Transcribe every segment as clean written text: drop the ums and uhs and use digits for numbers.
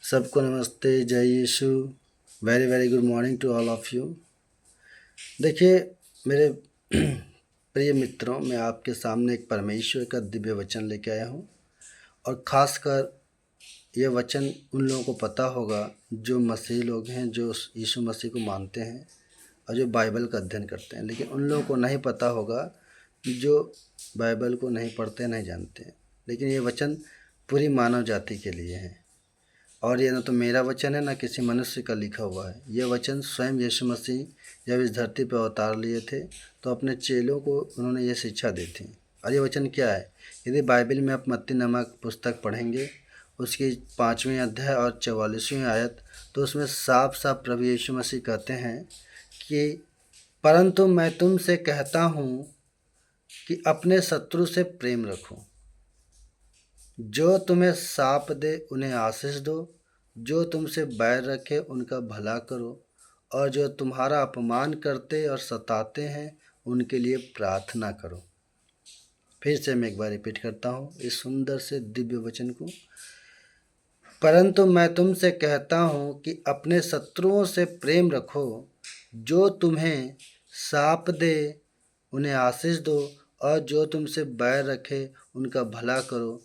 सबको नमस्ते, जय Yeshu. Very very good morning to all of you. देखिए मेरे प्रिय मित्रों, मैं आपके सामने एक परमेश्वर का दिव्य वचन लेके आया हूँ। और ख़ासकर ये वचन उन लोगों को पता होगा जो मसीही लोग हैं, जो यीशु मसीह को मानते हैं और जो बाइबल का अध्ययन करते हैं। लेकिन उन लोगों को नहीं पता होगा जो बाइबल को नहीं पढ़ते, नहीं जानते हैं। लेकिन ये वचन पूरी मानव जाति के लिए है। और ये ना तो मेरा वचन है, ना किसी मनुष्य का लिखा हुआ है। ये वचन स्वयं यीशु मसीह जब इस धरती पर अवतार लिए थे तो अपने चेलों को उन्होंने ये शिक्षा दी थी। और ये वचन क्या है? यदि बाइबल में आप मत्ती नामक पुस्तक पढ़ेंगे, उसकी 5वीं अध्याय और 44वीं आयत, तो उसमें साफ साफ प्रभु यीशु मसीह कहते हैं कि परंतु मैं तुमसे कहता हूँ कि अपने शत्रु से प्रेम रखो, जो तुम्हें साप दे उन्हें आशीष दो, जो तुमसे बैर रखे उनका भला करो, और जो तुम्हारा अपमान करते और सताते हैं उनके लिए प्रार्थना करो। फिर से मैं एक बार रिपीट करता हूँ इस सुंदर से दिव्य वचन को। परंतु मैं तुमसे कहता हूँ कि अपने शत्रुओं से प्रेम रखो, जो तुम्हें साप दे उन्हें आशीष दो, और जो तुमसे बैर रखे उनका भला करो,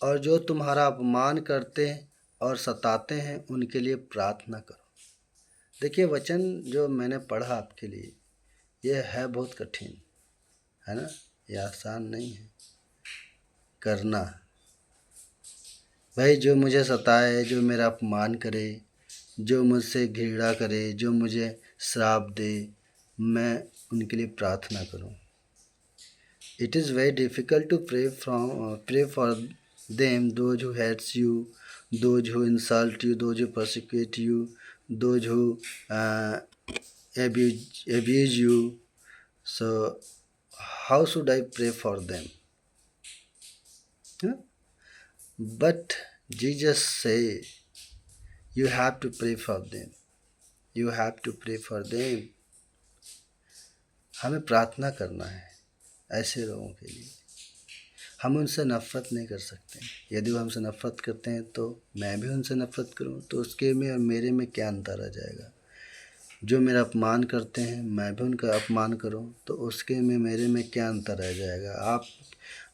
और जो तुम्हारा अपमान करते हैं और सताते हैं उनके लिए प्रार्थना करो। देखिए वचन जो मैंने पढ़ा आपके लिए, ये है बहुत कठिन, है ना? ये आसान नहीं है करना। भाई, जो मुझे सताए, जो मेरा अपमान करे, जो मुझसे घृणा करे, जो मुझे श्राप दे, मैं उनके लिए प्रार्थना करूं। It is very difficult to pray for them, those who hates you, those who insult you, those who persecute you, those who abuse you. So how should I pray for them? Huh? But Jesus say you have to pray for them. You have to pray for them. हमें प्रार्थना करना है ऐसे लोगों के लिए। हम उनसे नफ़रत नहीं कर सकते। यदि वो हमसे नफ़रत करते हैं तो मैं भी उनसे नफ़रत करूं, तो उसके में और मेरे में क्या अंतर आ जाएगा? जो मेरा अपमान करते हैं मैं भी उनका अपमान करूं, तो उसके में मेरे में क्या अंतर आ जाएगा?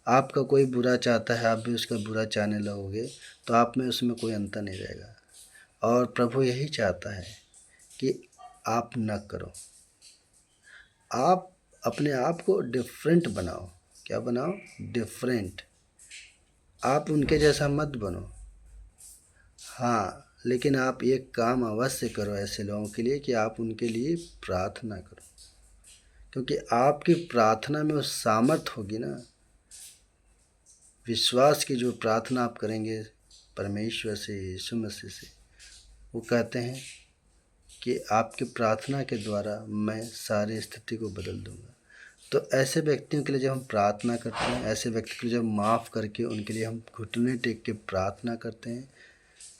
आपका कोई बुरा चाहता है, आप भी उसका बुरा चाहने लगोगे, तो आप में उसमें कोई अंतर नहीं रहेगा। और प्रभु यही चाहता है कि आप न करो। आप अपने आप को डिफरेंट बनाओ। क्या बनाओ? डिफरेंट। आप उनके जैसा मत बनो। हाँ, लेकिन आप एक काम अवश्य करो ऐसे लोगों के लिए कि आप उनके लिए प्रार्थना करो, क्योंकि आपकी प्रार्थना में वो सामर्थ होगी ना। विश्वास की जो प्रार्थना आप करेंगे परमेश्वर से, यीशु मसीह से, वो कहते हैं कि आपकी प्रार्थना के द्वारा मैं सारी स्थिति को बदल दूंगा। तो ऐसे व्यक्तियों के लिए जब हम प्रार्थना करते हैं, ऐसे व्यक्ति को जब माफ़ करके उनके लिए हम घुटने टेक के प्रार्थना करते हैं,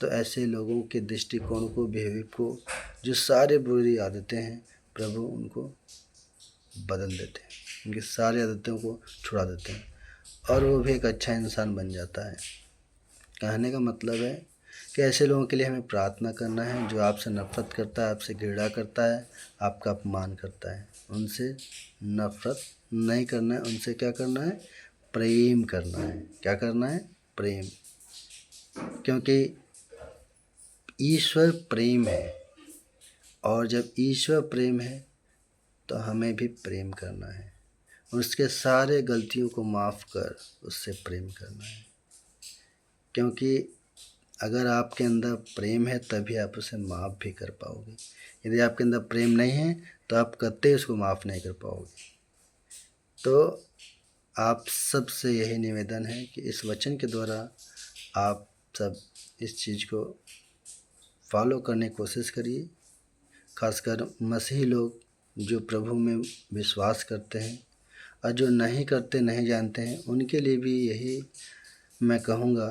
तो ऐसे लोगों के दृष्टिकोण को, बिहेवियर को, जो सारे बुरी आदतें हैं, प्रभु उनको बदल देते हैं, उनकी सारी आदतों को छुड़ा देते हैं, और वो भी एक अच्छा इंसान बन जाता है। कहने का मतलब है कि ऐसे लोगों के लिए हमें प्रार्थना करना है जो आपसे नफ़रत करता है, आपसे घृणा करता है, आपका अपमान करता है। उनसे नफ़रत नहीं करना है, उनसे क्या करना है? प्रेम करना है। क्या करना है? प्रेम। क्योंकि ईश्वर प्रेम है, और जब ईश्वर प्रेम है तो हमें भी प्रेम करना है। उसके सारे गलतियों को माफ़ कर उससे प्रेम करना है, क्योंकि अगर आपके अंदर प्रेम है तभी आप उसे माफ़ भी कर पाओगे। यदि आपके अंदर प्रेम नहीं है तो आप कतई उसको माफ़ नहीं कर पाओगे। तो आप सबसे यही निवेदन है कि इस वचन के द्वारा आप सब इस चीज़ को फॉलो करने की कोशिश करिए। खासकर मसीही लोग जो प्रभु में विश्वास करते हैं, और जो नहीं करते, नहीं जानते हैं, उनके लिए भी यही मैं कहूँगा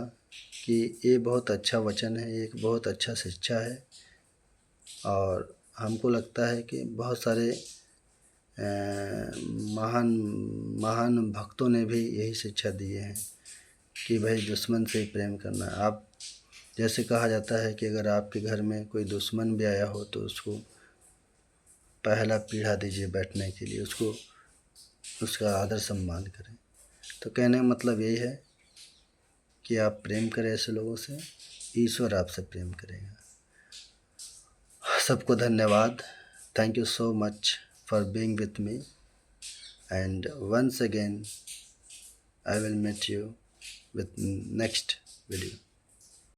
कि ये बहुत अच्छा वचन है, एक बहुत अच्छा शिक्षा है। और हमको लगता है कि बहुत सारे महान महान भक्तों ने भी यही शिक्षा दी है कि भाई दुश्मन से ही प्रेम करना। आप जैसे कहा जाता है कि अगर आपके घर में कोई दुश्मन भी आया हो तो उसको पहला पीढ़ा दीजिए बैठने के लिए, उसको उसका आदर सम्मान करें। तो कहने का मतलब यही है कि आप प्रेम करें ऐसे लोगों से, ईश्वर आपसे प्रेम करेगा। सबको धन्यवाद। Thank you so much for being with me, and once again I will meet you with next video.